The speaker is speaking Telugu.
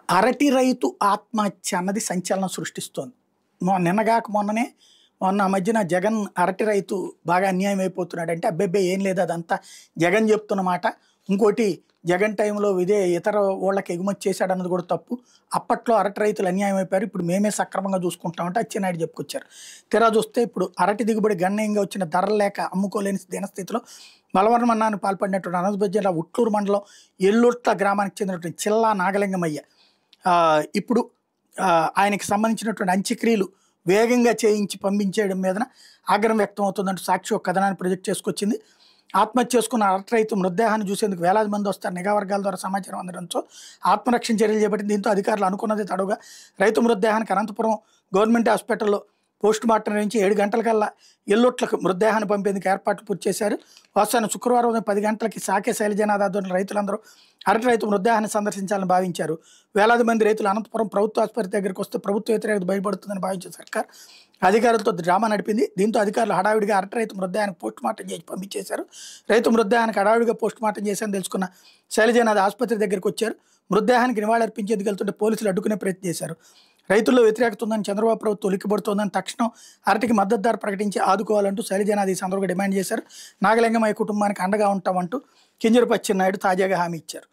అరటి రైతు ఆత్మహత్య అన్నది సంచలనం సృష్టిస్తోంది. నిన్నగాక మొన్ననే మొన్న ఆ మధ్యన జగన్ అరటి రైతు బాగా అన్యాయం అయిపోతున్నాడంటే అబ్బెబ్బే ఏం లేదు అదంతా జగన్ చెప్తున్న మాట. ఇంకోటి జగన్ టైంలో ఇదే ఇతర ఊళ్ళకి ఎగుమతి చేశాడన్నది కూడా తప్పు. అప్పట్లో అరటి రైతులు అన్యాయం అయిపోయారు. ఇప్పుడు మేమే సక్రమంగా చూసుకుంటామంటే అచ్చెన్నాయుడు చెప్పుకొచ్చారు. తీరా చూస్తే ఇప్పుడు అరటి దిగుబడి గణనీయంగా వచ్చిన ధరలు లేక అమ్ముకోలేని దీనస్థితిలో బలవన్మరణానికి పాల్పడినటువంటి అనంతపురం జిల్లా ఉట్లూరు మండలం ఎల్లుట్ల గ్రామానికి చెందినటువంటి చిల్లా నాగలింగమయ్య ఇప్పుడు ఆయనకి సంబంధించినటువంటి అంత్యక్రియలు వేగంగా చేయించి పంపించేయడం మీదన ఆగ్రహం వ్యక్తం అవుతుందంటూ సాక్షి ఒక కథనాన్ని ప్రొజెక్ట్ చేసుకొచ్చింది. ఆత్మహత్య చేసుకున్న అరటి రైతు మృతదేహాన్ని చూసేందుకు వేలాది మంది వస్తారు. నిఘా వర్గాల ద్వారా సమాచారం అందడంతో ఆత్మరక్షణ చర్యలు చేపట్టింది. దీంతో అధికారులు అనుకున్నది తడుగా రైతు మృతదేహానికి అనంతపురం గవర్నమెంట్ హాస్పిటల్లో పోస్ట్ మార్టం నుంచి 7 గంటలకల్లా ఎల్లుట్లకు మృతదేహాన్ని పంపేందుకు ఏర్పాట్లు పూర్తి చేశారు. వాస్తవాన్ని శుక్రవారం ఉదయం 10 గంటలకి సాకే శైలజనాథ్ ఆధ్వర్యంలో రైతులందరూ అరటి రైతు మృతదేహాన్ని సందర్శించాలని భావించారు. వేలాది మంది రైతులు అనంతపురం ప్రభుత్వ ఆసుపత్రి దగ్గరికి వస్తే ప్రభుత్వ వ్యతిరేకత భయపడుతుందని భావించిన సర్కార్ అధికారులతో డ్రామా నడిపింది. దీంతో అధికారులు హడావిడిగా అరటి రైతు మృతదేహానికి పోస్ట్ మార్టం చేసి పంపించేశారు. రైతు మృతదేహానికి హడావిడిగా పోస్ట్ మార్టం చేశారని తెలుసుకున్న శైలజనాథ్ ఆసుపత్రి దగ్గరికి వచ్చారు. మృతదేహానికి నివాళులర్పించేందుకు వెళ్తుంటే పోలీసులు అడ్డుకునే ప్రయత్నం చేశారు. రైతుల్లో వ్యతిరేకత ఉందని చంద్రబాబు ప్రభుత్వం ఉలిక్కిపడుతోందని తక్షణం అరటికి మద్దతు ధర ప్రకటించి ఆదుకోవాలంటూ శైలజనాథ్ ఈ సందర్భంగా డిమాండ్ చేశారు. నాగలింగమయ్య కుటుంబానికి అండగా ఉంటామంటూ కింజరపు అచ్చెన్నాయుడు తాజాగా హామీ ఇచ్చారు.